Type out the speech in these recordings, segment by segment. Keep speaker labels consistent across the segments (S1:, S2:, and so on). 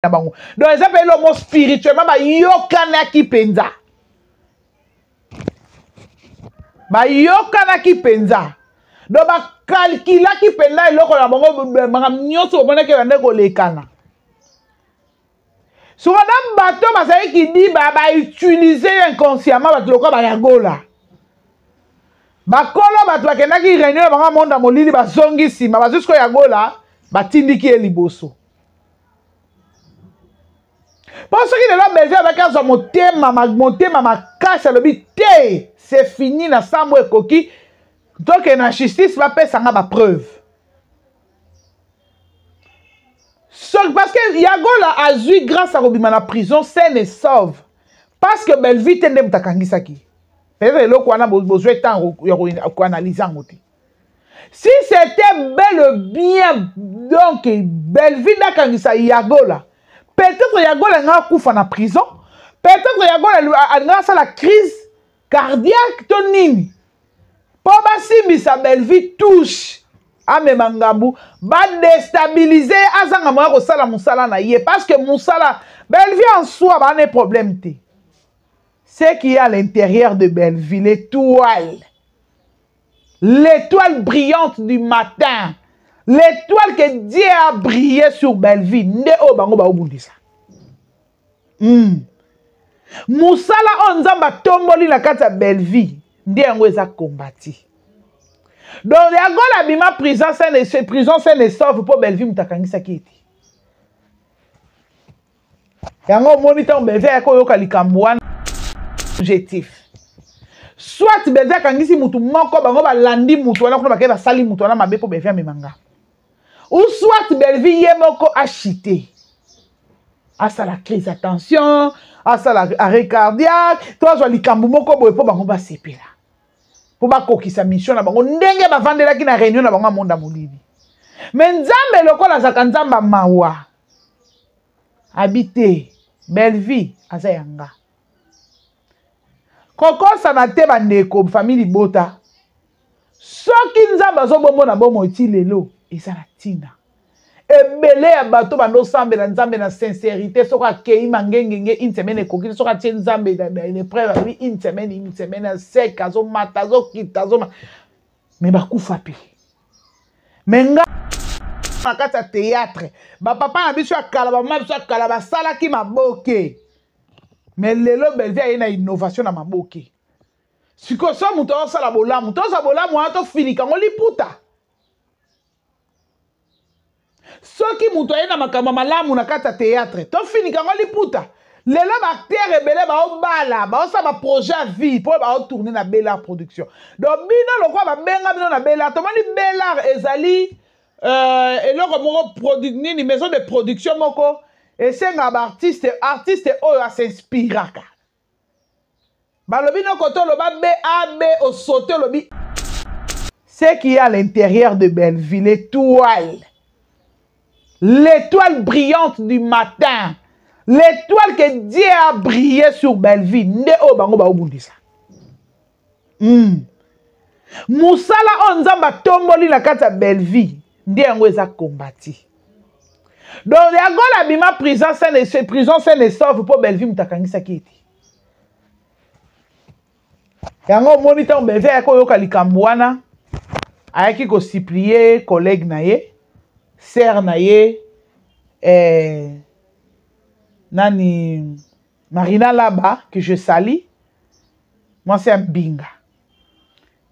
S1: Donc, ils appellent le mot spirituellement, yokanaki penza. Yokanaki penza. Donc, calculaki penza, et l'autre, sur un bateau, qui dit, utiliser inconsciemment, yagola. Bakolo, bakendaki réunion, monde molili, zongi sima, jusqu'au yagola, tindiki eliboso. Parce qu'il est là, Belgique avec un monté, ma casse, c'est fini, na sambo et coquille. Donc, la justice va payer ça ma preuve. Parce que Yagola a joué grâce à Robima la prison, saine et sauve. Parce que Belgique tende mutakangisaki. C'est là qu'on a besoin de temps pour analyser. Si c'était bel et bien, donc, Belgique n'a kangisa Yagola. Peut-être Yagola n'a pas en prison. Peut-être Yagola a la crise cardiaque. Tonini. Pour que sa belle vie touche à mes mangabou, va déstabiliser Azanga Moya Rosala Moussala na yé. Parce que Moussala, belle vie en soi, va un problème. C'est qu'il y a à l'intérieur de Belleville, l'étoile. L'étoile brillante du matin. L'étoile que Dieu a brillé sur Belleville. Ne o bango ba obundisa. Moussala onzamba tomboli na kati ya Belleville. Ndi yango eza kombati. Donc yagola bima prison saine et sauve pour Belleville mutakangisa kiti. Yango monitor Belleville yako yoka likambo wana objectif. Soit Belleville kangisi mutu moko bango ba landi mutu wana kuna bakeba sali mutu wana mabe po Belleville memanga. Ou soit Belleville yemoko a chité. À ça la crise, attention, à ça la arrêt cardiaque, toi je li kambu moko boye po bango ba sepela. Po ba kokisa mission na bango ndenge ba vandela ki na réunion na bango monda molili. Mais nzambe lokola za kanzamba mawa. Habité Belleville azayanga. Koko sanate bandeko famille bota. Soki nzamba zo bombo na bomo ti lelo ezala tina. Ebele ya bato bando sambe na nzambe na sincérité soka kei mangengenge une semaine ekoki soka tie nzambe na une preuve oui une semaine sec azo matazo kitazo mais bakufa pe menga makata théâtre ba papa na biso akala ba mama biso akala ba sala ki maboke mais lelo Belleville na innovation na maboke siko so muto sala bolamu to sa bolamu ato finika ngoli puta. Soki muto ayena makamba malamu na kata théâtre to fini kango liputa lelo bakter ebele ba obala ba osa ba projet à vie pour ba tourner na Bellard production donc bino lokwa ba benga bino na Bellard to moni Bellard ezali eloko moko produit nini maison de production moko esenga ba artiste oyo a s'inspiraka ba lobi no koto lo ba B au sauter lobi c'est qu'il y a à l'intérieur de Belleville l'étoile. L'étoile brillante du matin. L'étoile que Dieu a brillé sur Belleville. Ne o bango ba obundisa. Moussala onzamba tomboli na kati ya Belleville. Ndi yango eza kombati. Donc yagola bima prison saine et sauve pour Belleville mutakangisa kiti. Yango monitor Belleville yako yoka likambo wana. Ayaki ko supplier collègue na ye. Sœur naye nani Marina là-bas que je salue moi c'est un binga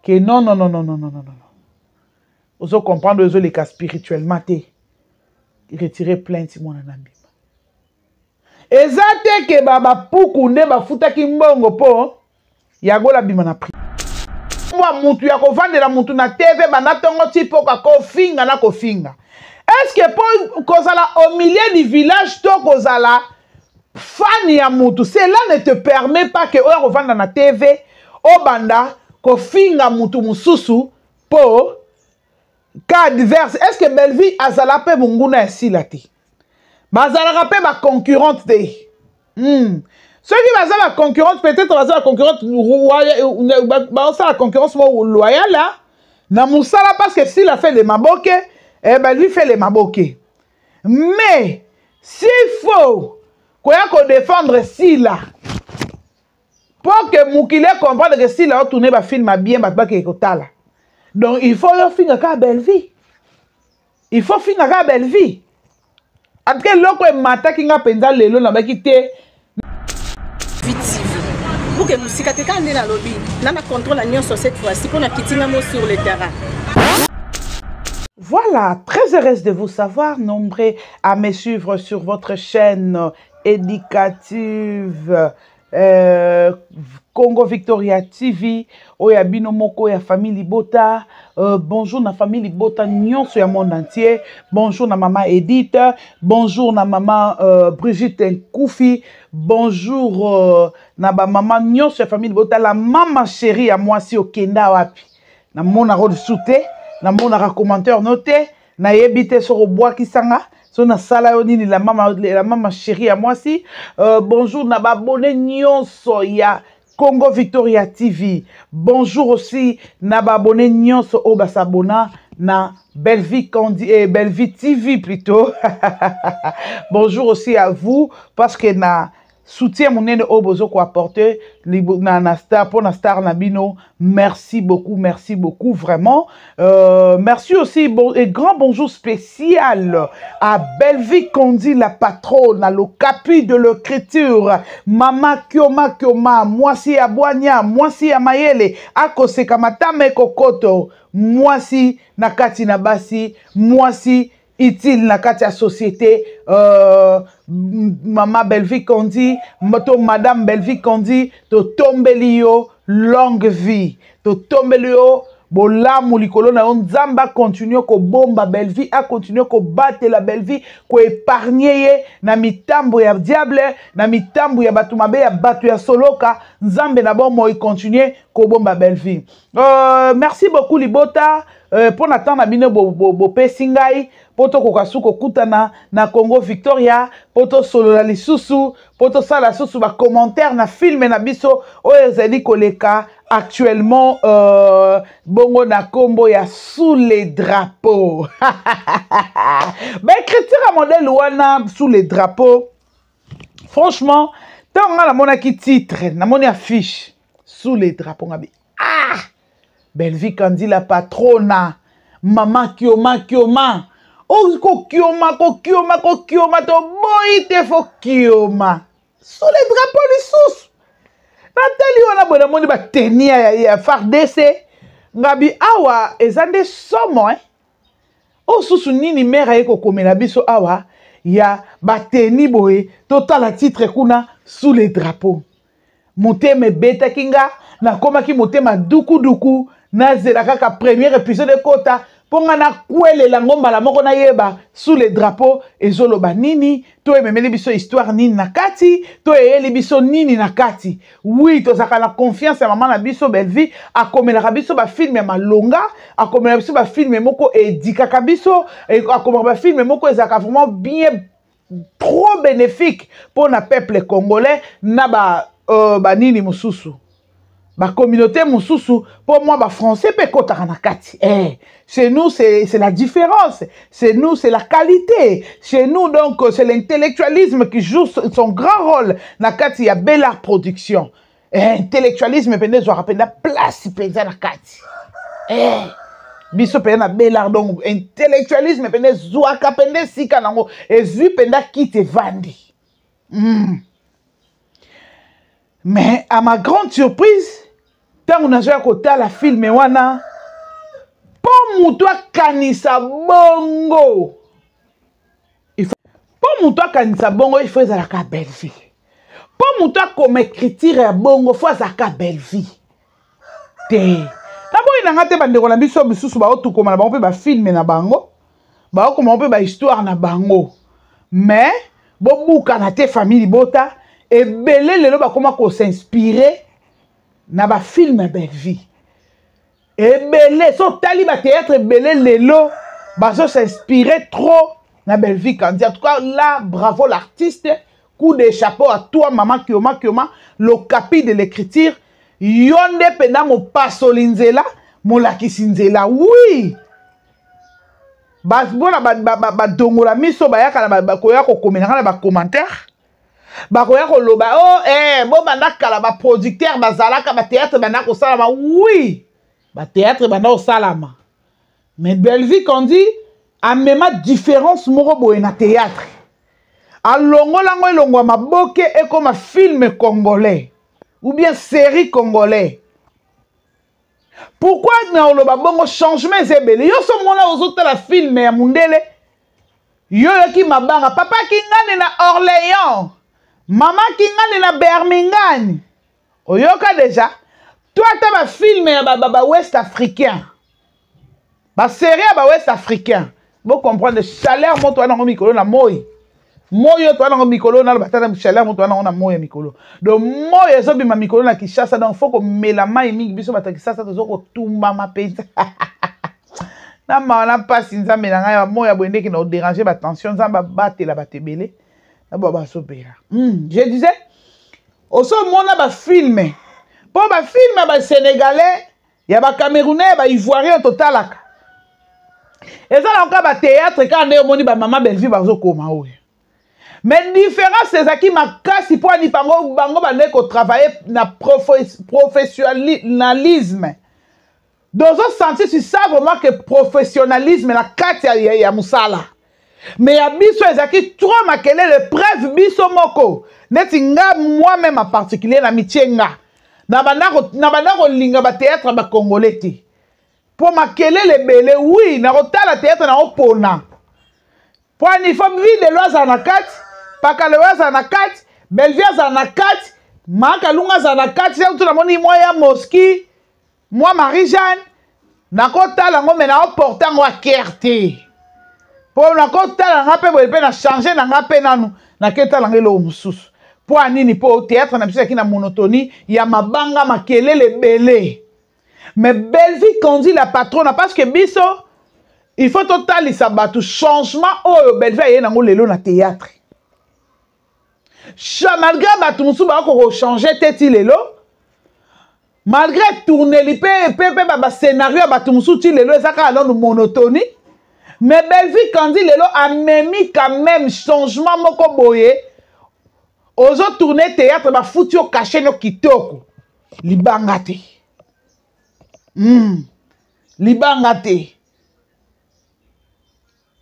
S1: que non vous comprendre les cas spirituellement retirer plainte mon anambi ezate que baba puku nde bafuta ki mbongo po yagola bima na pri moi mutu ya kovandela mutu na TV banatongo tipo ka kofinga na kofinga. Est-ce que pour Kozala au milieu du village, to Kozala fan ya mutu, cela ne te permet pas que on revende dans la TV, au banda, ko finga mutu mususu pour cas divers. Est-ce que Belleville azala pe munguna ici la ti? Bazala pe ma concurrente te. Ceux qui bazala la concurrence peut-être bazala la concurrence la concurrence loyale là. Na musala parce que s'il a fait les maboke, eh ben lui fait les maboke. Mais s'il faut qu'on défendre Sila pour que Moukile comprenne que Sila a tourné le film bien, donc il faut finir à belle vie. Il faut finir à belle vie. Après, l'autre matin qui a pensé le long, n'a quitté.
S2: Pour que vous sigatez quand on est dans le lobby, on a contrôle l'agneau sur cette fois-ci pour nous quitter sur le terrain.
S1: Voilà, très heureuse de vous savoir, nombreux à me suivre sur votre chaîne éducative Congo Victoria TV. Oya bino moko ya famille Libota. Bonjour na famille Libota nyonso ya monde entier. Bonjour na maman Edith. Bonjour na maman Brigitte Nkoufi. Bonjour na ba maman nyonso ya famille Libota. La maman chérie à moi si okenda wapi. Na mona rôle souté. Na mona commentaire noté. Na yebite sur bois qui sanga. Na sala yo nini la maman chérie à moi si. Bonjour na ba abonné nyonso ya Congo Victoria TV. Bonjour aussi na ba abonné nyonso o basabona na Bellevie Bellevie TV plutôt. Bonjour aussi à vous parce que na soutien mon nene au bozo ko apporter na star pour na star nabino. Merci beaucoup vraiment. Merci aussi et grand bonjour spécial à Bellevie Kondi la patronne, à le capi de l'écriture, Mama Kioma, moi si à Boigna, moi si à Mayele, à Kosekamata Kokoto, moi si Nakati Nabasi, moi si utile na kati ya société Mama Bellevie Kondi Madame Bellevie Kondi to tombelio longue vie to tombelio bolamu likolo na nzamba continue ko bomba Bellevie a continue ko battre la Bellevie ko épargner na mitambo ya diable na mitambo ya batu mabe ya batu ya soloka nzambe na bon moi continue ko bomba Bellevie. Merci beaucoup Libota pour n'attendre bino bo pesingai poto kokasu kokutana na Congo Victoria poto solo la lisusu poto sala susu ba commentaire na film na biso oyo ezali koleka actuellement bongo na kombo ya sous les drapeaux. Ben écriture à modèle wana sous les drapeaux. Franchement, tant nga na mona ki titre, na mona affiche sous les drapeaux ngabi. Ah! Bellevie Kondi la patrona, Maman Kioma. Oh, Kioma, to boy te fo Kioma. Sous les drapeaux les sous. Nathalie wana bona moni ba tenia ya FARDC. Ngabi awa ezande somo hein. Oh susu nini mère eko komela biso awa ya ba teni boye total titre kuna sous les drapeaux. Moteme beta kinga na koma ki motema duku na zela kaka premier épisode de kota ponga na kwele la ngomba la moko na yeba sous les drapeaux ezoloba nini to ememeli biso histoire nini na kati to eyeli biso nini na kati. Oui to zaka la confiance ya maman na biso Bellevie akomela biso ba film ya malonga akomela biso ba film moko edikaka biso akomela ba film moko ezaka vraiment bien trop bénéfique pour na peuple congolais na ba nini mususu. La communauté mususu pour moi ba français pe kota na kati chez nous c'est la différence, chez nous c'est la qualité, chez nous donc c'est l'intellectualisme qui joue son grand rôle na kati ya Bellart production intellectualisme pende zo rapenda place penza na kati biso pende na Bellart donc intellectualisme pende zo akapende sika nango ezui penda kite vandi mais à ma grande surprise tant on a joué à côté la film wana pour moutoua kanisa bongo il faut pour moutoua kanisa bongo il faut la ka Bellevie pour moutoua comme écriture ya bongo faut la ka Bellevie te na boy na ngate bande ko na biso bisusu ba otu koma na bango pe ba film na bango ba okoma pe ba histoire na bango mais bo buka na te famille Libota et belé lelo ba koma ko s'inspirer na ba film Bellevie et belé so tali ba théâtre belé lelo ba so s'inspirer trop na Bellevie Kondi. En tout cas là bravo l'artiste, coup de chapeau à toi maman Kioma le capi de l'écriture yonde pena mo pasolinzela mo lakisinzela oui bona badongola miso bayaka na bakoya kokomela na ba commentaire bakoya koloba oh bo banda kala ba producteur bazalaka ba théâtre banda ko salama oui ba théâtre banda ko salama mais Belle-Vie qu'on dit a même différence moko boye na théâtre alongola ngo elongwa maboke e comme film congolais ou bien série congolais. Pourquoi na oloba bongo changement zebele yo so mona ozota la film ya mundele yo ki mabanga papa kingane na Orléans mama kingane na Birmingham oyoka déjà toi ta ba film ya ba ouest africain ba série ya ba ouest africain vous comprendre chaleur moto na mikolo na moi moyo to na mikolo na batana chaleur moto na moyo mikolo donc moyo zo bima mikolo na Kinshasa donc faut ko melama mingi biso bataki Kinshasa to zo ko tumba mapenza na mana pasi nzambe na ngai moyo bwende ki na déranger ba tension nzamba batela batebele na ba sobera je disais oso mona ba film pour ba film ba sénégalais ya ba camerounais ba ivoirien totalaka ezala encore ba théâtre quand on moni ba maman Belle-Vie bazo koma oyo mais différence c'est ça qui m'a cassé pour ni bango bande ko travailler na professionnalisme dans un sens tu sais vraiment que professionnalisme la carte ya musala mais ya biso ezaki trop makele le preuve biso moko neti nga moi même en particulier na mitienga na banda ko linga ba théâtre ba congolais ti pour makele le belé oui na kotala théâtre na opona pour ni faut vide loza na kati paka loza na kati Belle-Vie za na kati maka lunga za na kati tout na moni moi ya Moski moi Marie-Jeanne na kotala ngo mena portant ngo kerte pour na kotala ngape bo pe na changer na ngape nanu na ketala ngelo mususu pour anini pour théâtre na biso ki na monotonie ya mabanga makele le belé. Mais Belle-Vie qu'on dit la patronne parce que biso il faut total ça batu changement oh Belle-Vie aye nango lelo na théâtre malgré batu musu ba ko changer teti lelo malgré tourner li pe ba scénario batu musu ti lelo ezaka alors monotonie mais Belle-Vie qu'on dit lelo a memi quand même changement moko boye ozo tourner théâtre ba futi o caché no kitoko libanga te libanga te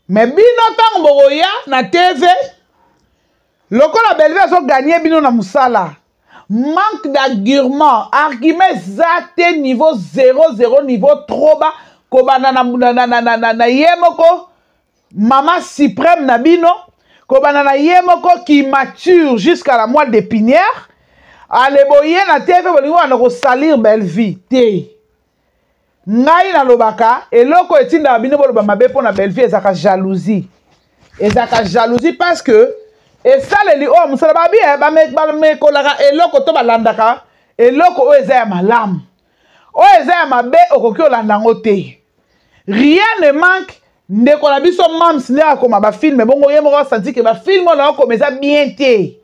S1: mais bino tango boya na TV lokola Belle-Vie azo gagner bino na musala manque d'argument argument zate niveau 0 niveau trop bas ko bana na yemoko mama suprême na bino ko bana na yemoko qui mature jusqu'à la moelle d'épinière ale boye na TV bolingo na ko salir Belle-Vie te ngai na lobaka eloko etinda bino boloba mabe pona Belle-Vie ezaka jalousie parce que et ça les oh musala babi ba me kolaka eloko to balandaka eloko o eza ya malamu o eza ya mabe okoki olanda ngo te rien ne manque ndeko na biso mams ne akoma ba film bongo ye moko senti que ba film na ko meza bien te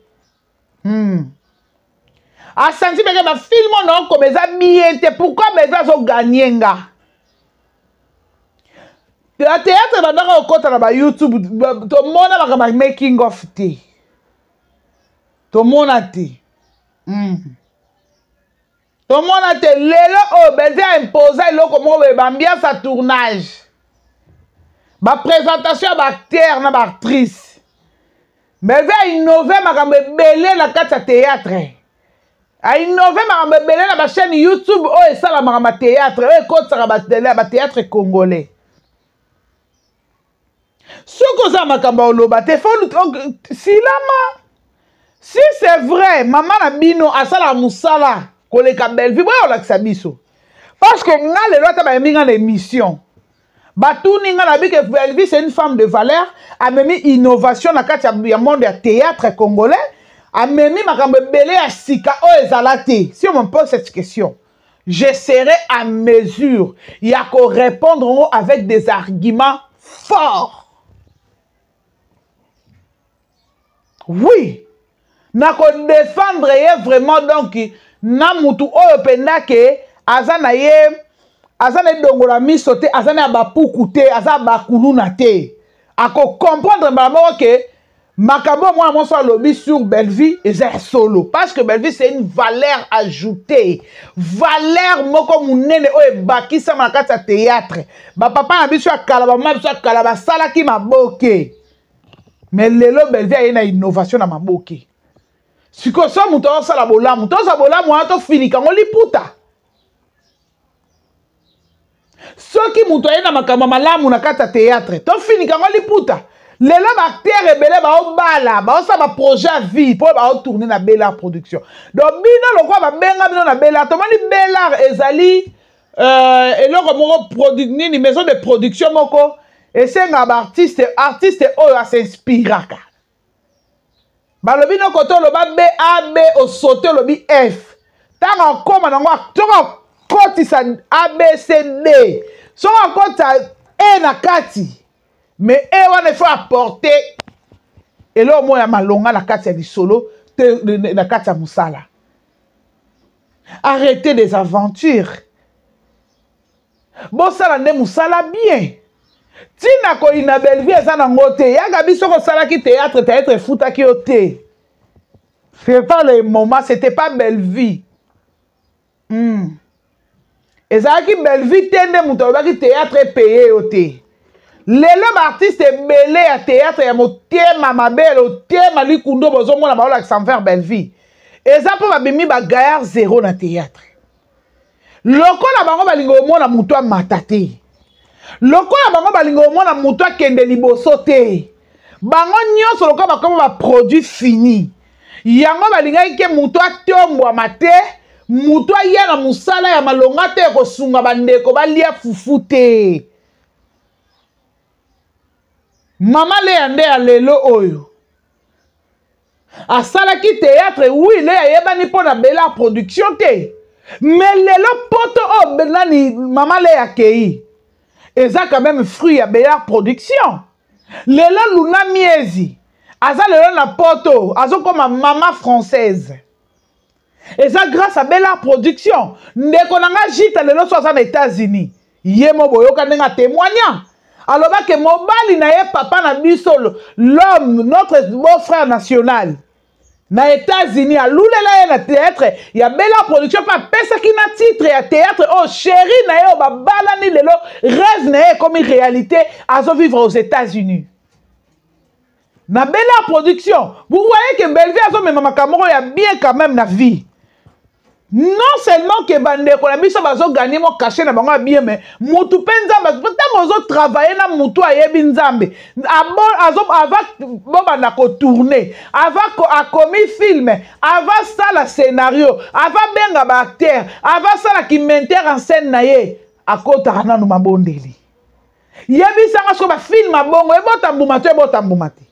S1: a senti que ba film na ko meza bien te pourquoi meza zo gagner nga la théâtre bandaka okota na ba YouTube to mona ba making of te to mona te to mona te lelo o Belle-Vie a imposé eloko moko ba ambiance à tournage ba présentation ba acteur na ba actrice Belle-Vie a innové makambo ebele na kati ya théâtre a innové makambo ebele na ba chaîne YouTube o esala makambo théâtre o ekotaka ba théâtre congolais soko za makambo oloba te silama si c'est vrai maman na bino asala musala koleka Belle-Vie boyo olakisa biso parce que nga lelo ata bayembi nga na émission batuni nga na bi que Belle-Vie c'est une femme de valeur amemi innovation na kati ya monde ya théâtre congolais amemi makambo ebele ya sika oyo ezala te. Si on me pose cette question je serai à mesure ya ko répondre avec des arguments forts. Oui, na ko défendre ye vraiment donc na mutu oyo penda ke aza na ye azane dongola miso te azane abapuku te aza bakuluna te ako comprendre bango que makambo moi monso lobby sur Belleville eza solo parce que Belleville c'est une valeur ajoutée valeur moko munene oyo bakisa makata théâtre ba papa na biso akala ba mama biso akala ba sala ki maboke mais lelo Belleville a une innovation na maboke siko so muto osala bolamu to sa bolamu ato finika ngoli puta soki muto ayena makambo malamu na kata théâtre to finika ngoli puta lelo bakter ebele baobala baosa baprojet à vie mpo baotourne na Bellard production donc bino lokwa babenga bino na Bellard tomoni Bellard ezali eloko moko nini maison de production moko esenga baartiste oyo asinspiraka balobi no koto oloba BAB osote olobi F ntango akoma nango tongo akotisa ABCD songo akotisa E na kati mais e wana il faut apporter elo mo ya malonga na kati ya lisolo na kati ya musala arrêtez des aventures bosala nde musala bien tina ko ina Belleville eza nango te yaka biso kosalaki théâtre théâtre efutaki yo te c'est pas le moment c'était pas Belleville ezalaki Belleville te nde moto alobaki théâtre epeye yo te lelo baartiste ebele ya théâtre ya motema mabele otema likundo bozomona baolakisa envers Belleville eza mpo babimi bagayar zéro na théâtre lokola bango balingi omona moto amata te lokola bango balingi omona moto akende liboso te bango nyonso lokola bakoma baproduit fini yango balingaki ke moto atombwama te moto aya na mosala ya malonga te kosunga bandeko balia fufu te mama Leya nde ya lelo oyo asalaki théâtre oui Leya yebani mpo na Bellard production te mais lelo poto oyo nani mama Leya kei eza quand même fruit ya Bellard production lelo Luna Miezi aza lelo na poto azokoma mama française eza grâce à Bellard production ndeko nanga jita lelo so aza na États-Unis ye mo boyoka ndenga témoignant aloba ke mobali na ye papa na biso l'homme notre beau-frère national na États-Unis alulela ye na théâtre ya Bellard production pa pesaki na titre ya théâtre oh chéri na ye babalani lelo rêve na ye comme réalité azo vivre aux États-Unis na Bellard production vous voyez que Belleville azo mema makamoko ya bien quand même na vie non seulement que bandeko na biso bazo gagner mo caché na bango bien mais mutu penza ntango ozo travailler na mutu ayebi nzambe ava bobanda ko tourner ava akomi film ava sala scénario ava benga ba acteur ava sala ki metteur en scène na ye akotaka nanu mabondeli yebisanga so ba film abongo ebotambuma te ebotambuma te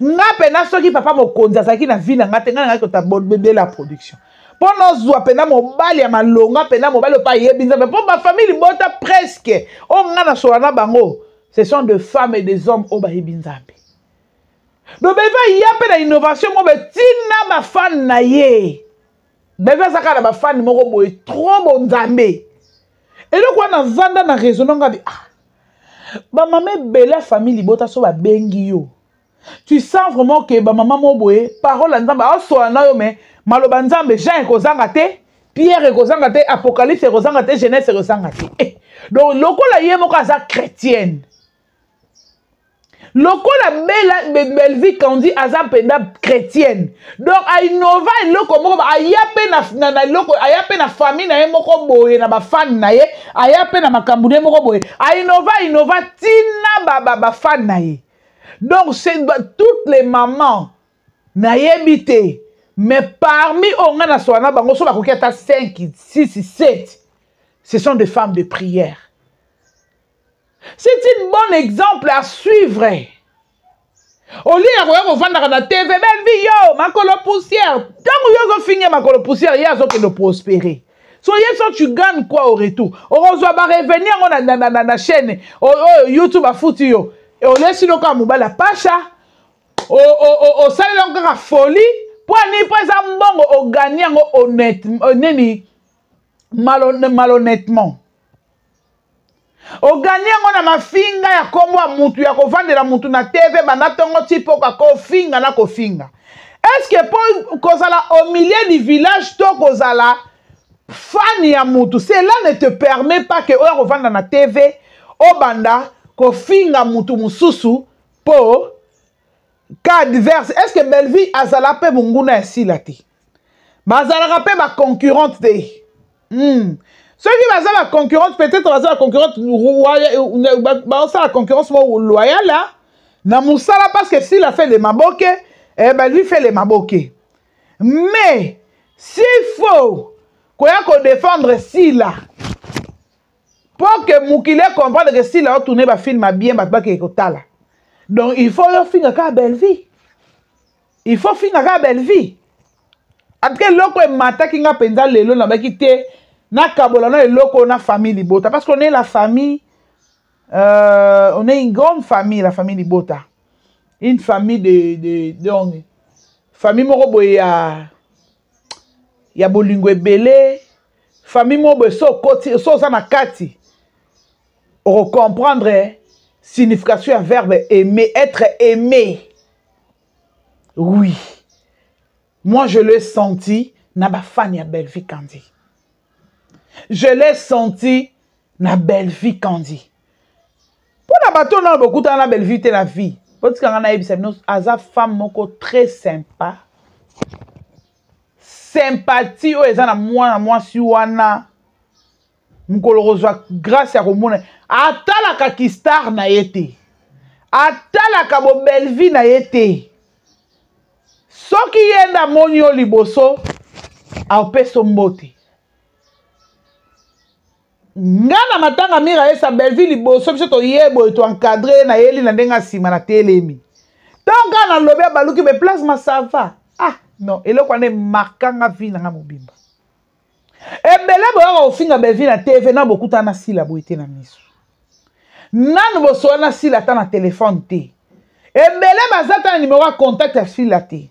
S1: nga pena soki papa mokonzi azalaki na vie na nga te nga nanga kota Bellard production pono zwa pena mobali ya malonga pena mobali pa yebi nzambe po ma famille bota presque o ngana soana bango ce sont des femmes et des hommes o ba yebi nzambe donc beva ya pe na innovation mo betina ba fan na ye beva saka na ba fan moko boye trop bon nzambe et donc wana vanda na raisonnanga bi ba mama bela famille bota so ba bengi yo tu sens vraiment que ba mama mo boye parole nzambe a soana yo mais maloba nzambe Jean ekozanga te Pierre ekozanga te Apocalypse ekozanga te Genèse ekozanga te donc lokola ye moko aza chrétienne lokola Belleville kandi aza penda chrétienne donc a innova eloko moko aya pe na famille na ye moko boye na ba fan na ye aya pe na makambu ne moko boye a innova tina ba fan na ye donc c'est toutes les mamans na yebite. Mais parmi on a soana bango so bakoki ata 5, 6, 7. Ce sont des femmes de prière. C'est un bon exemple à suivre. Au lieu de vendre na TV Belleville yo makolo poussière. Tant yo zo finir makolo poussière ya zo que de prospérer. So yes tu gagnes quoi au retour. On va revenir na chaîne YouTube a foutu yo. Et on laisse no ka mobala pacha. O sala encore folie. Pour ni pas un bon au gagnant honnêtement, malhonnêtement. ogani yango na mafinga ya kombo ya mutu ya kovandela mutu na TV banda tongo tipoka kofinga na kofinga. Est-ce que pour kozala au milieu du village to kozala fan ya mutu, cela ne te permet pas que oya kovanda na TV o banda kofinga mutu mususu po cas divers. Est-ce que Belleville azala pe munguna esila te? Bazala pe ba concurrente te. Ceux qui bazala la concurrence, peut-être bazala la concurrence la concurrence loyale là. Na musala parce que s'il a fait les maboke, Belleville fait les maboke. Mais s'il faut qu'on défendre Sila pour que Moukile comprenne que Sila a tourné ba film bien ba ke kotala. Donc il faut le finir à Belleville. Il faut finir à Belleville. Après loko e mata ki nga penza lelo na bakite na kabola na loko na famille Libota parce qu'on est la famille on est une grande famille, la famille Libota. Une famille de famille moko ya bolingo ebele, famille moko so koti so za na kati. On comprendre signification du verbe aimer, être aimé. Oui. Moi, je l'ai senti na ba fan ya Belleville Kandi. Je l'ai senti na Belleville Kandi. Pour la bateau, on a beaucoup de na Belleville te la vie. Parce que on a eu une femme moko très sympa. Sympathie, oh, ezana moi si wana. Mukolo rozwa grâce à Romone. Atala ka kistar na yete. Atala ka bo Belleville na yete. Soki yenda monyo liboso apeso mbote. Ngana matanga mira esa Belleville liboso biso to yebo to encadrer na yeli na ndenga sima na telemi. Donc na lobe baluki be place ma ça va. Ah non, eloko ane markanga vi na mobimba. Ebele bo ofinga Belleville na TV na bokuta na sila boite na miso. Nanu boso na sila ta na téléphone te. Ebele bazata na numéro contact ya sila te.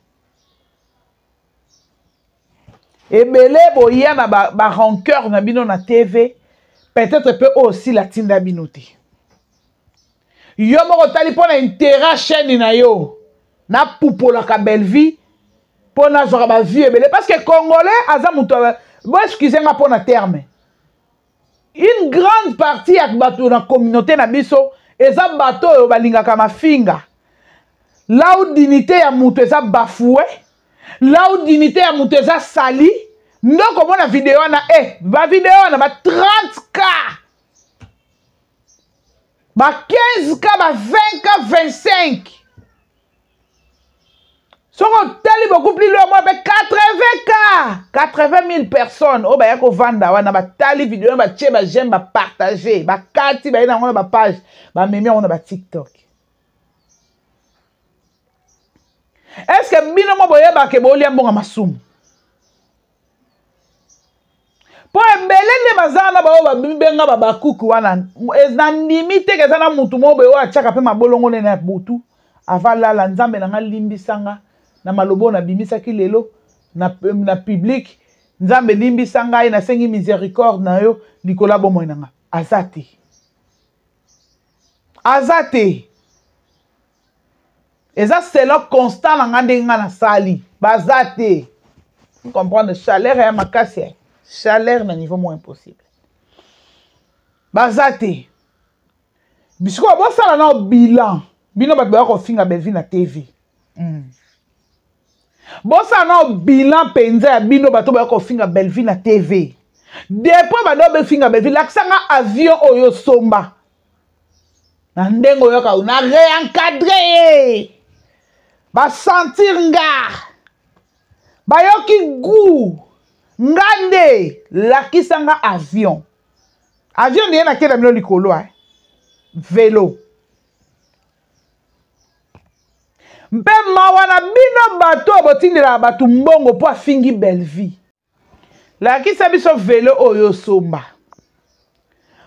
S1: Ebele boya na ba rancœur na bino na TV, peut-être peut aussi la tinda binote. Yo moko tali pona intérêt chaîne na yo na pupola ka Belleville pona zora ba vie ebele parce que congolais aza muto bo excusez nga pona terme. Une grande partie ya bato na communauté na biso eza bato yo balingaka mafinga. Là où dignité ya muto eza bafoué. Là où dignité à Mouteza sali, nous comme la vidéo na ba vidéo na ba 30K, ba 15K, ba 20K, 25. Si on telle beaucoup plus loin, 80K, 80 000 personnes. Oh, bah, y'a qu'on vanda, on a ba tali vidéo, ba tche, ba j'aime, ba partager, ba kati, ba y'a on a ba page, ba mémé, on a ba TikTok. Est-ce que bino mo boye ba ke bolia mbonga masumu? Po embele nde bazana ba o ba bibenga ba bakuku wana. Ezna limite ke zana mutu mo boye o achaka pe mabolongo ne na butu. Avala la nzambe na limbisanga na malobo na bimisa ki lelo na public nzambe limbisanga na sengi miséricorde na yo likola bomo nanga. Azate. Azate. Et ça, c'est le constant dans la sali. Bazate. Vous comprenez? Chaleur est ma casse. Chaleur à un niveau moins possible. Bazate. Bisco, bon, ça, là, bilan. Bilan, bah, bah, on finit Belleville na TV. Bon, ça, là, bilan, penza, bino, bah, bah, on finit Belleville na TV. Depuis, bah, on finit Belleville. L'accent avion, oyo, somba. Nandengo, yoka, on a réencadré. Ba sentir nga bayoki goût ngande la kisanga avion de na keda milo likolo vélo mpe mawana bino bato botindela bato mbongo po afingi Belleville la kisa biso vélo oyo somba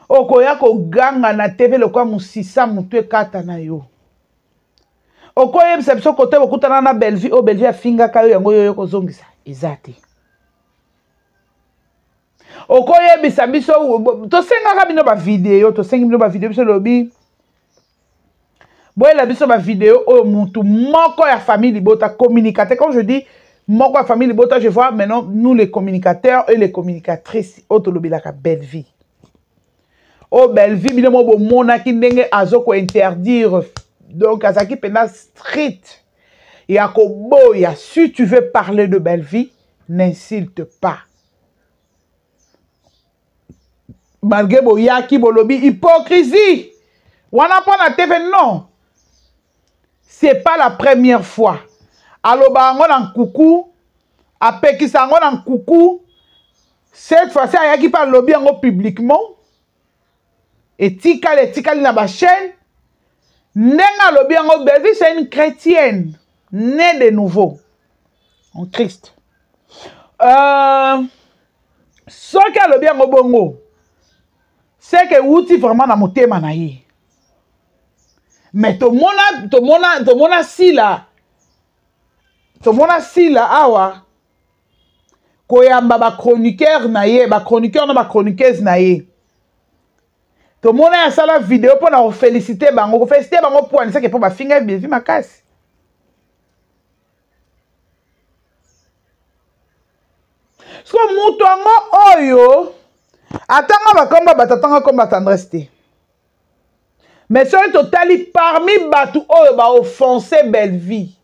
S1: okoya koganga na TV lokwa musisa mutu ekata na yo. Okoye biso kote bokutana na Belleville o Belleville afinga kayo yango yo kozongisa ezate. okoye bisa biso to senga ka bino ba vidéo to sengi bino ba vidéo biso lobi boye la biso ba vidéo o mutu moko ya famille Libota communicateur. Quand je dis moko ya famille Libota, je vois maintenant nous les communicateurs et les communicatrices auto lobi la ka belle vie. Oh belle vie bino mo bo mona ki ndenge azoko interdire donc azaki pena strict. Et à Koboya, si tu veux parler de belle vie, n'insulte pas. Malgré Boyaki Bolobi, hypocrisie. Wana pas na TV, non. C'est pas la première fois. Aloba ango nan coucou, apekisa ango nan coucou. Cette fois-ci, ayaki pa lobby ango publiquement. Et tikali na ba chaîne. Nenga lobby ango belle vie, c'est une chrétienne. Née de nouveau en Christ. Ce qu'elle a bien au bongo, c'est que outil vraiment na motema na ye. Mais to mona si la awa koyamba ba chroniqueur na ye, ba chroniqueur na ba chroniqueuse na ye. To mona ya sala vidéo pour na féliciter bango pour anisa que pour ba finga bien vi makasi. So mutu ango oyo atanga bakomba batatanga komba tendresse. Mais soki totali parmi batu oyo ba offenser belle vie.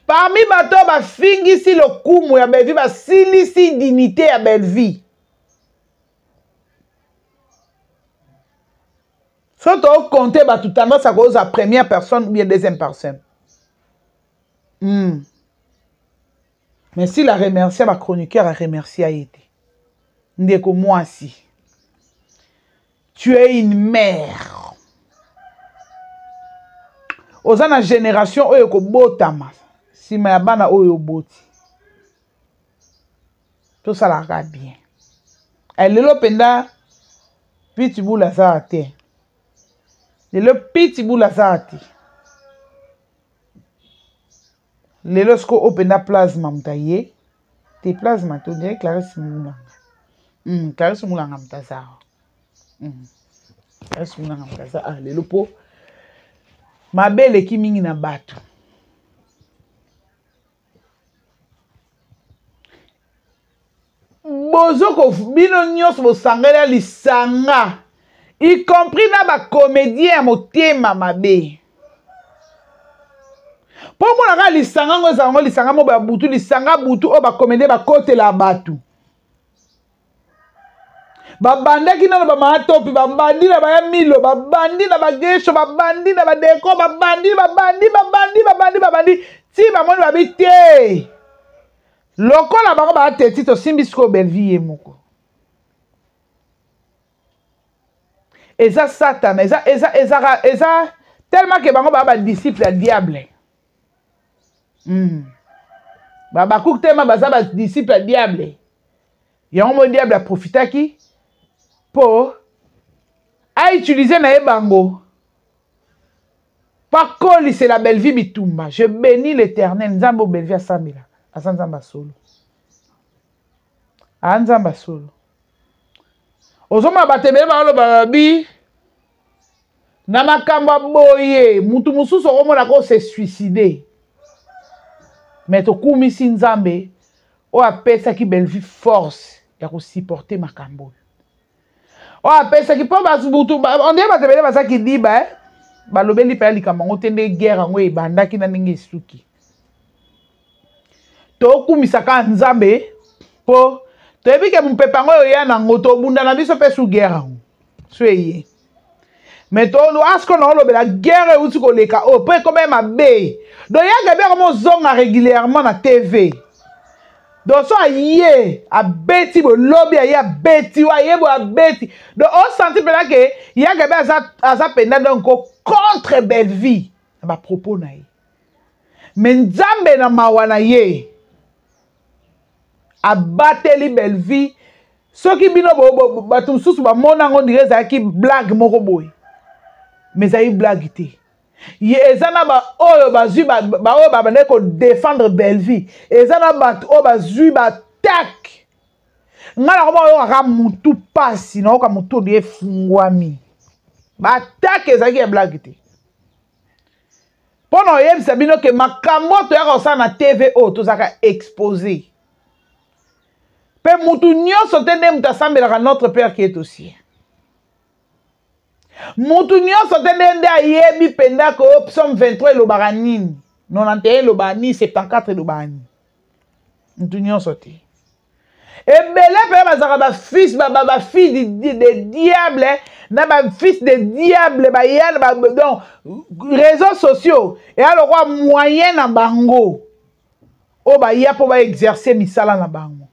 S1: Parmi batu ba fingisi le kumu ya belle vie ba silisi dignité ya belle vie. So to compter batu tendresse à cause la première personne ou bien deuxième personne. Mais s'il a remercié ma chroniqueur, a remercié a été. Ndeko moi si. Tu es une mère. Ozana génération oyo ko botama. Si ma bana oyo boti. Tout ça la regarde bien. Elle est là penda pitbull la zate. Le pitbull la zate. Lelo sko opena plasma mtaye. Te plasma to dirait Clarisse Moulanga. Clarisse Moulanga mtaza. Clarisse Moulanga mtaza. Ah lelo po. Ma belle ki mingi na batu. Bozoko bino nyos bo sangela lisanga. Y compris na ba comédien motema mabe. Pour moi, la lisanga ngo lisanga mo ba butu lisanga butu o ba comédie ba côté la batu. Ba banda ki na ba ma topi ba bandi na ba milo ba bandi na ba gesho ba bandi na ba deko ba bandi ti ba mo ba bité. Loko la ba ba teti to simbisko belle vie moko. Eza Satan, eza tellement que bango ba disciple à diable. Baba kouk tema baza ba disciple à diable. Ya un diable a profité qui pour a utiliser na bango. Pas coller c'est la belle vie bitumba. Je bénis l'Éternel. Nzambo belle vie à Samila. À Nzamba solo. À Nzamba solo. Ozoma batebe ba lo babi. Na makamba boye, mutu mususu omona ko se suicider. Mais to kumisi nzambe o apesa ki belle vie force ya ko supporter makambo. O apesa ki po bazubutu on dit batebe ba ki diba ba lobeli pa likambo ngotende guerre ngo e bandaki na ningi suki. To kumisa ka nzambe po to ebike mpepa ngo ya na ngoto bunda na biso pe su guerre ngo. Soyez. Mais toi, est-ce qu'on a la guerre ou tu connais oh, peut quand même à B. Donc il y a vraiment zonga régulièrement na TV. Donc ça y est à beti bo lobby ya beti wa yebo a beti. Donc on senti là que il y a gabé à penda donc contre belle vie. Ba propos na ye. Mais nzambe na mawana ye. A bateli belle vie. Ce qui bino ba tout sous ba mona on dirait ça qui blague moko boy. Mais ça y blague te. Ezana ba oyo ba zu ba oyo ba bande ko défendre belle vie. Ezana ba o ba zu ba attaque. ngala ko yo ka mutu pasi na ko mutu de fungwami ba attaque ezaki ya blague te pono yebisa bino ke makambo to ya ko na TV o to zaka exposé pe mutu nyonso te nde mutu asambelaka notre père qui est au ciel mutu nyonso te nde ayebi penda ko psaume 23 elobaka nini 91 elobaka nini 74 elobaka nini mutu nyonso te ebele pe bazaka bafils bafille de diable na bafils de diable bayana donc réseaux sociaux et alors quoi moyen na bango o baya po ba exercer misala na bango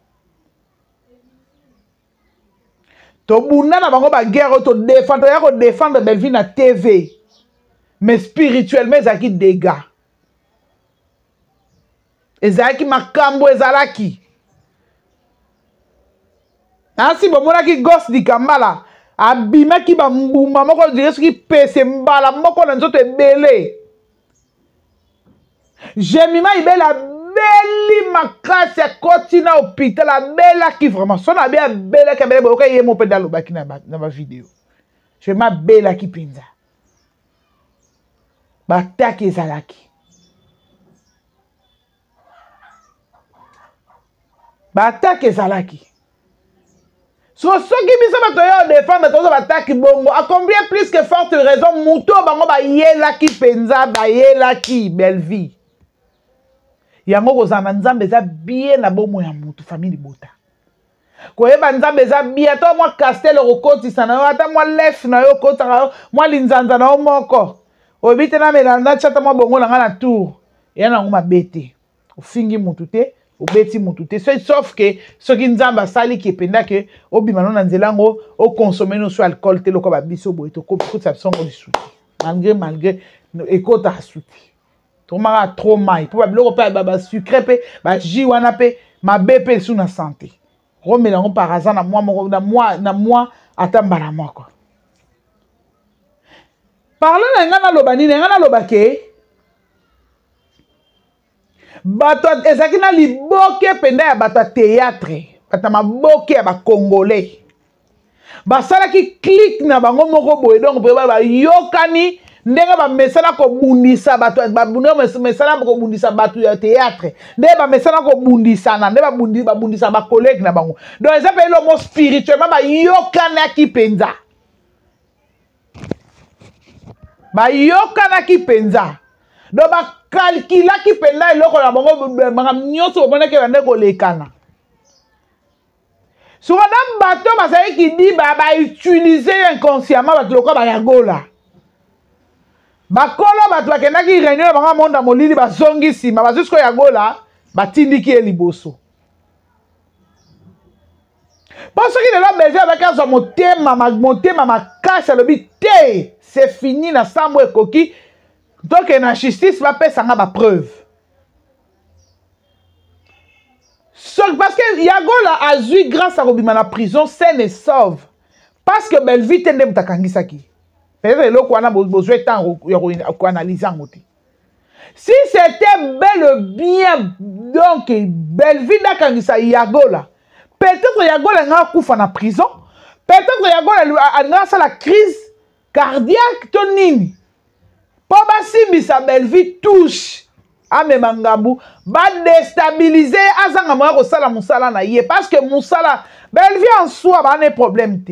S1: to bunda na bango ba guerre to défendre ya ko défendre Belleville na TV mais spirituellement ezaki dégâts ezaki makambo ezalaki Ainsi, bon, qui gosse di kambala, abima qui ba mbuma, moko dire ce qui pèse mbala, moko na nzoto ebele. Jemima ibela beli makasi ya koti na hôpital, la bela qui vraiment, son a bien bela qui bela, ok, yé mon pédalo baki na ma vidéo. Jemima bela qui pinza. Bataki ezalaki. Bataki ezalaki. So qui biso bato yo défendre to bataki bongo a combien plus que forte raison muto bango ba yela ki penza ba yela ki Belleville yango kozana nzambe za bien na bomo ya mutu famille bota ko yeba nzambe za bien to moi castel okoti sana yo ata moi lef na yo kota yo moi linzanza na yo moko obite na melanda chata moi bongo na ngana tour yana ngoma bete ofingi mutu te obeti mutu te sauf que ce qui nzamba sali qui penda que obima na nzela ngo o consommer no so alcool te loko ba biso boy to ko ça songo disuti malgré ekota suti to mara trop mai pour ba biloko pa ba sucré pe ba ji wana pe ma BP sous na santé romela ngo par hasard na moi atambala moko parler na ngana lobani na ngana lobake bato ezaki na liboke penda ya bato théâtre bato maboke ya congolais basalaki clic na bango moko boye donc ba yokani ndenge ba mesana ko bundisa bato ba mesana ko bundisa bato ya théâtre ndenge ba mesana ko bundisa na ndenge ba bundisa ba collègue na bango donc ça peut le mot spirituellement ba yokana ki penza ba yokana ki penza donc ba calcula qui penda eloko na bango makam nyonso omona ke bande kolekana sur un bateau basali qui dit ba utiliser inconsciemment bato lokola bayagola bakolo bato bakendaki réunion na bango monda molili bazongi nsima bazusko yagola batindiki ye liboso po soki lelo Belleville avec azwa motema makasi alobi te c'est fini na sambo ekoki donc la justice va payer ça ba preuve. Parce que Yagola a joué grâce à Robima la prison saine et sauve. Parce que Belleville tende mutakangisaki. Peut-être le quoi na besoin de temps pour analyser en côté. Si c'était bel bien donc Belleville nakangisa Yagola. Peut-être Yagola nga kufa na prison. Peut-être Yagola a grâce à la crise cardiaque tonini. Poba simbisa Belleville touche ame mangabu ba déstabiliser azanga moya ko sala musala na ye parce que musala Belleville en soi ba ne problème te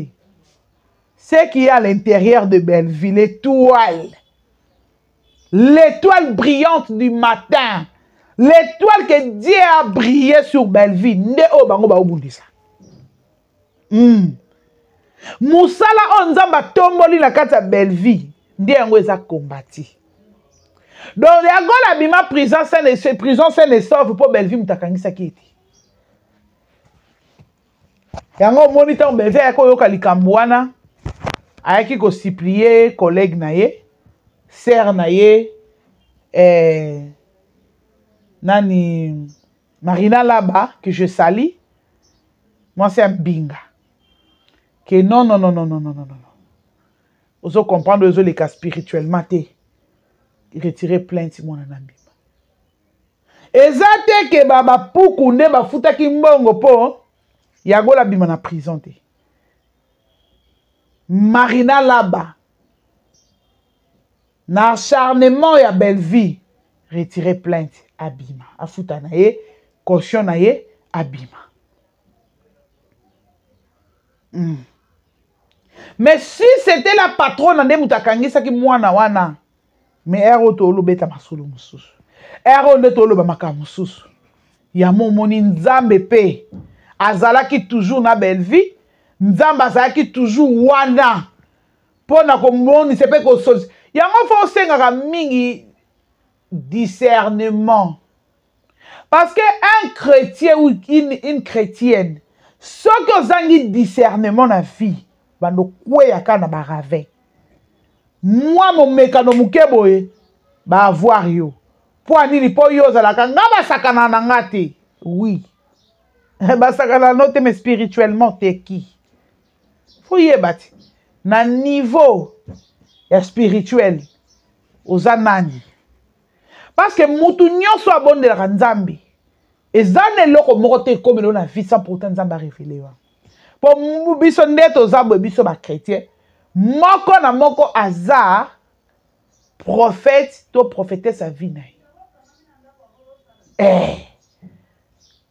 S1: c'est qu'il y a à l'intérieur de Belleville l'étoile brillante du matin, l'étoile que Dieu a brillé sur Belleville nde o bango ba obundisa musala on nzamba tomboli na kati ya Belleville ndi yango eza kombati donc yagola bima prison saine et sauve pour Belleville mutakangisaki ete yango omoni ntango Belleville ayaki oyoka likambo wana ayaki kosuplie collègue na ye sœur na ye nani Marina Laba que je salue moi c'est un binga que non ozo comprendre ozo les cas spirituellement te retirer plainte mon anambima ezate ke baba puku nde bafutaki mbongo po Yagola bima na prison te. Marina Laba. Na acharnement ya Belleville. Retirer plainte. Abima. Afuta na ye. Caution na ye. Abima. Mais si c'était la patronne de Moutakangisa qui mwana wana. Mais ero tolo beta masulu mususu. Ero nde tolo ba maka mususu. Ya momoni nzambe pe. Azalaki toujours na Belleville. Nzamba azalaki toujours wana. Pona komoni sepe ko sozi. Yango fo sengaka mingi discernement. Parce que un chrétien ou une chrétienne, ce que vous avez discernement na vie, bando kwe yaka na barave. Moi mon mekano mukeboye ba avoir yo. Po anini po yo zalaka ngaba sakana na ngate. Oui. Ba sakana note mais spirituellement t'es qui? Foye bati. Na niveau spirituel aux anani. Parce que mutu nyonso abonde la nzambe. Ezane loko mokote comme na vie sans pourtant nzamba révélé. Pour biso ndeto zabo biso ba chrétien. Moko na moko azar prophète to prophétesse sa vie na.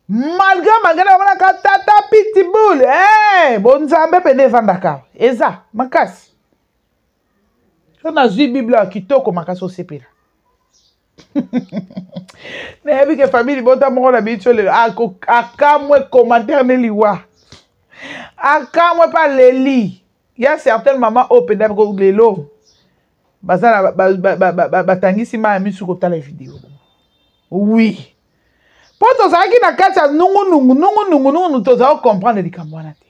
S1: Malgré la tata pitbull, bon nzambe pene vandaka. Eza makasi. On a vu Bible kitoko makasi osepela. Mais vu que famille bota mo na bicho le akamwe commentaire ne liwa. Akamwe pas leli. Il y a certaines mamans open up ko lelo. Bazana batangisi ma misu ko tala vidéo. Oui. Poto zaki na kati nungu toza comprendre likambo wana te.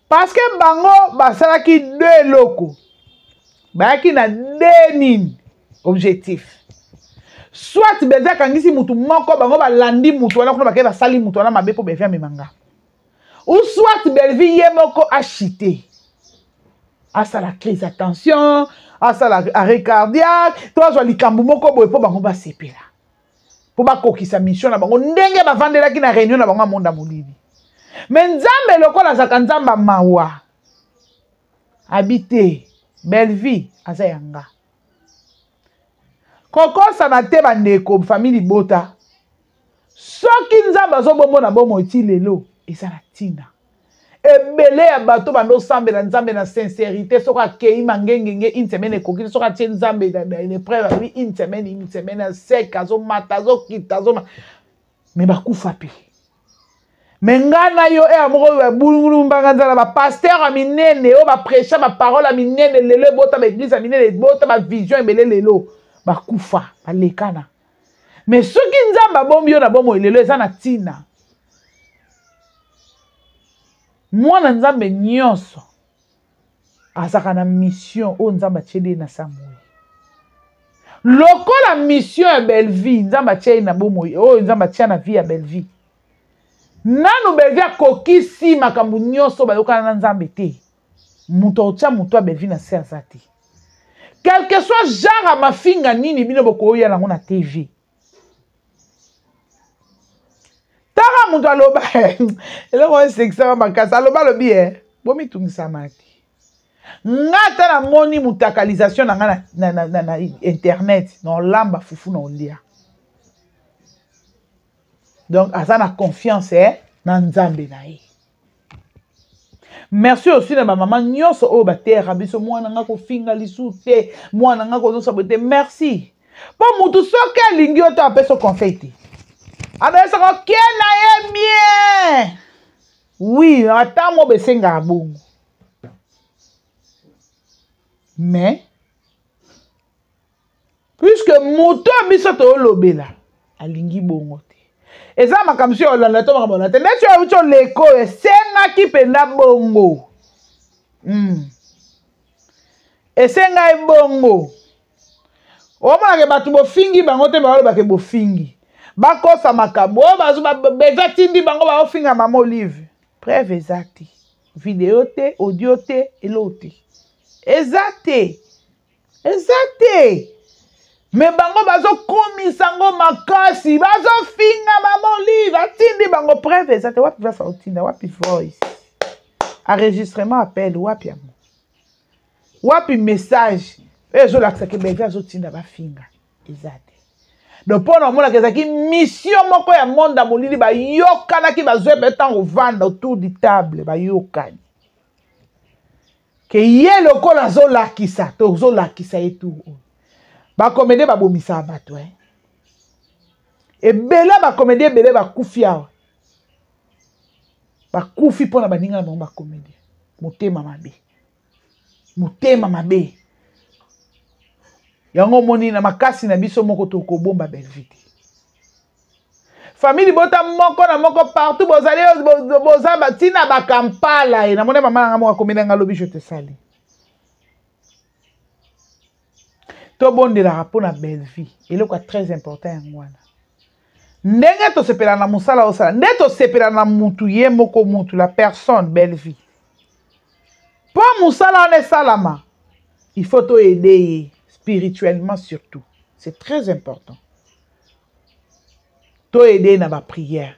S1: Parce que bango basalaki deux loko. Bayaki na denin objectif. Soit beza kangisi mutu moko bango balandi mutu wana kuna bakeba sali mutu wana mabe po bevia memanga. Ou soit Belleville ye moko achité. Asa la crise attention, asa la arrêt cardiaque, toi zo likambo moko boye po bango ba sepela. Po ba kokisa mission na bango ndenge ba vandela ki na réunion na bango monda molili. Mais nzambe lokola zaka nzamba mawa. Habité Belleville asa yanga. Koko sana te bandeko famille bota. Soki nzamba zo bombo na bomo ti lelo esana tina. Ebele ya bato bando sambe na nzambe na sincérité soka kei mangengenge une semaine kokili soka tie nzambe na une preuve une semaine sec azo matazo kitazo mais bakufa pe. Mengana yo amoko ba bulungulu mbanga nzala ba pasteur a minene o ba prêcher ba parole a minene lelo bota ba église a minene bota ba vision ebele lelo bakufa balekana. Mais soki nzamba bombi yo na bomo lelo eza na tina. Mwana nzambe nyonso azaka na mission o nzamba tshede na samoi. Lokola mission ya Belleville nzamba tshede na bomo o nzamba tshia na vie ya Belleville. Nanu Belleville akokisi makambo nyonso bayokana na nzambe te. Muto otya muto ya Belleville na se azati. Quel que soit genre ma finga nini bino boko ya nango na TV. Tara muto aloba. Eloko sexa makasa aloba lobi bomi tungisa mati. Ngata na moni mutakalisation na internet na lamba fufu na olia. Donc azana confiance na nzambe na ye. Merci aussi na maman nyonso o batera biso mwana nga ko finga lisute mwana nga ko sabote merci. Po mutu soke lingi oto apeso confetti. Adesa ko kiena ye bien. Oui, ata mo besenga bongo. Mais puisque mutu biso to lobela alingi bongo. Eza makamsi olanda to makamona te neto ya ucho leko esenga ki penda bongo. Esenga bongo. Omona ke batu bo fingi bango te ba ba ke bo fingi. Bakosa makabo bazu beza tindi bango ba ofinga mama Olive. Preuve exacte. Vidéo te, audio te, elote. Exacte. Exacte. Mais bango bazo komi sango makasi bazo finga mama Olive atindi bango preuve ezate wapi va sautinda wapi voice enregistrement appel wapi amo wapi message ezolakisa ke bebe azotinda bafinga ezate donc mpo na omonaka ezalaki mission moko ya monde ya molili bayokanaki bazwe betango vanda autour du table bayokani ke ye lokola azolakisa tozolakisa ye tu bakomede babomisa bato ebele bakomedi ebele bakufi awa bakufi mpona baninga na bango bakomedi motema mabe yango moni na makasi na biso moko tokobomba Belvite famille bota moko na moko partout bozali boza batina bakampala na mona mama nanga moko akomedi nga lobi je te sali to bondela mpona Belvie eloko très important yango wana ndenge tosepela na mosala osala nde tosepela na mutu ye moko mutu la personne Belvie po mosala wana esalama il faut to aider ye spirituellement surtout c'est très important to aider na ba prière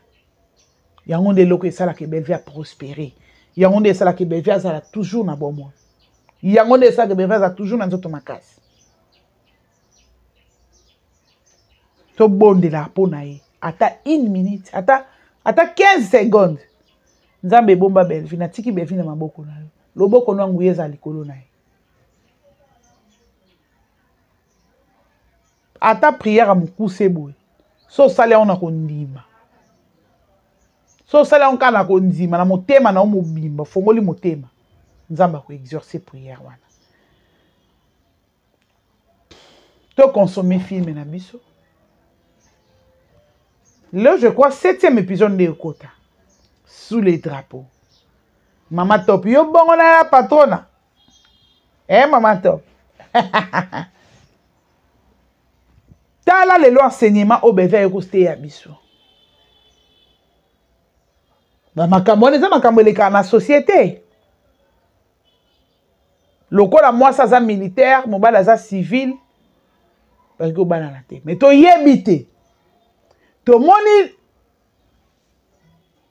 S1: yango nde eloko esalaka Belvie a prospérer yango nde esalaka Belvie azala toujours na bomoi yango nde esalaka Belvie azala toujours na nzoto makasi to bondela mpona ye ata 1 minute ata 15 secondes nzambe ebomba Belvie natiki Belvie na maboko na yo loboko nangu ye eza likolo na ye ata prière mokuse boye so osali yango na kondima so osali yango kaka na kondima na motema na yo mobimba fongoli motema nzambe akoexerce prière wana to consommer film na biso. Là, je crois, 7e épisode de Yokota. Sous les drapeaux. Maman Top. Yo bon, on a la patrona. Maman Top. Tala le lo enseignement au bébé Yokosté ya biso. Makambo eza makambo eleka na société. Lokola moi ça za militaire, mobala za civil. Parce que bana na te. Mais to yebite. To moni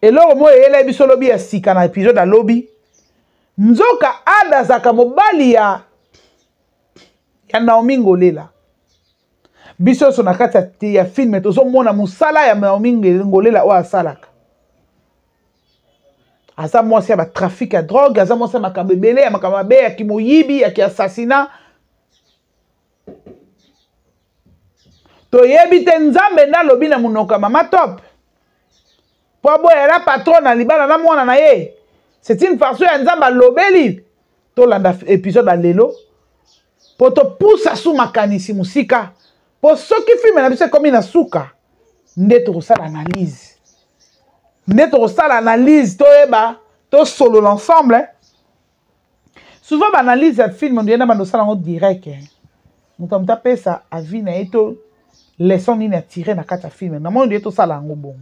S1: eloko mo ele biso lobi ya sika na épisode ya lobi nzoka ada zaka mobali ya Naomi Ngolela biso so na kati ya film tozo mona musala ya Naomi Ngolela o asalaka asa mwasi ya ba trafic ya drogue asa mwasi ya makambo ebele ya makambo mabe ya kimoyibi ya kiassassinat to yebite nzambe na lobi na munoka Mama Top po boya la patron na libana na mwana na ye c'est une façon ya nzamba lobeli to landa épisode à lelo po to poussa sous makanisi musika po soki film na biso comme na suka nde to sala analyse to eba to solo l'ensemble souvent analyse ya film on dit na bando sala en direct mutam taper ça avis na eto leçon nini a tiré na kata film na monde eto sala ngo bon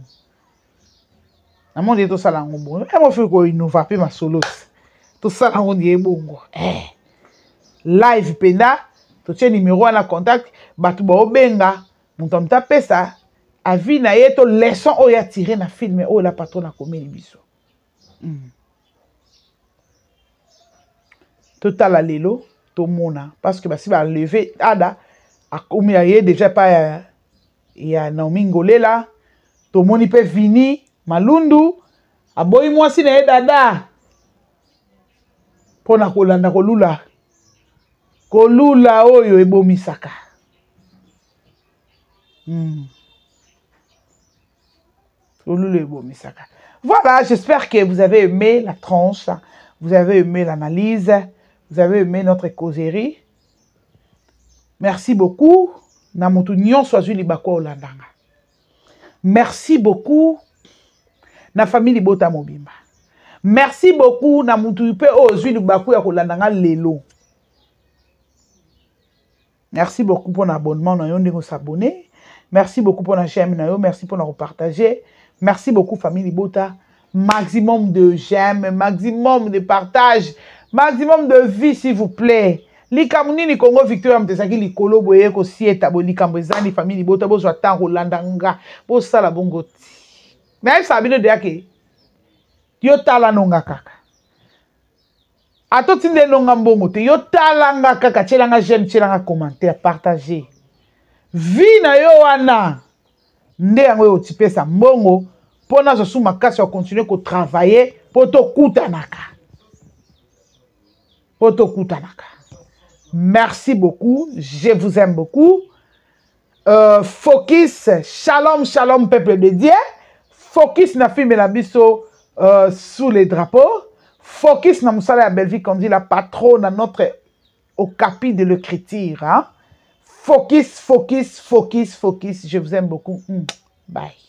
S1: na monde eto sala ngo bon mo fait ko innova pe ma solo to sala ngo die bongo live penda to tie numéro na contact batu ba obenga mutam taper ça avis na eto leçon o ya tiré na film o la patron na komeli biso total à lelo to mona parce que basi ba lever ada akomi aye déjà pas ya Naomi Ngolela to moni pe vini malundu aboyi mwasi na ye dada pona kolanda kolula oyo ebomisaka kolula ebomisaka. Voilà, j'espère que vous avez aimé la tranche, vous avez aimé l'analyse, vous avez aimé notre causerie. Merci beaucoup. Namutu nyonso azwi libako olandanga. Merci beaucoup. Na famille Bota Mobimba. Merci beaucoup. Namutu pe ozwi libako ya kolandanga lelo. Merci beaucoup pour l'abonnement. Na yo ndenge s'abonner. Merci beaucoup pour la j'aime na yo. Merci pour nous partager. Merci beaucoup famille Bota. Maximum de j'aime, maximum de partage, maximum de vie s'il vous plaît. Likamuni ni Congo Victoria mtesaki likolo boye ko sieta bo likambo ezani famille Bota bo zo tango landanga bo sala bongo ti. Mais ça veut dire que yo tala nonga kaka. Ato tinde nonga mbongo te yo tala nga kaka tchelanga j'aime tchelanga commentaire partager. Vi na yo wana nde yango yo tipesa mbongo pona zo suma kasi wa continuer ko travailler poto kutanaka. Poto kutanaka. Merci beaucoup, je vous aime beaucoup. Focus, shalom, shalom, peuple de Dieu. Focus na film la biso sous les drapeaux. Focus na Moussala ya Belleville, comme dit la patronne à notre Okapi de l'écriture. Hein? Focus, focus, focus, focus. Je vous aime beaucoup. Bye.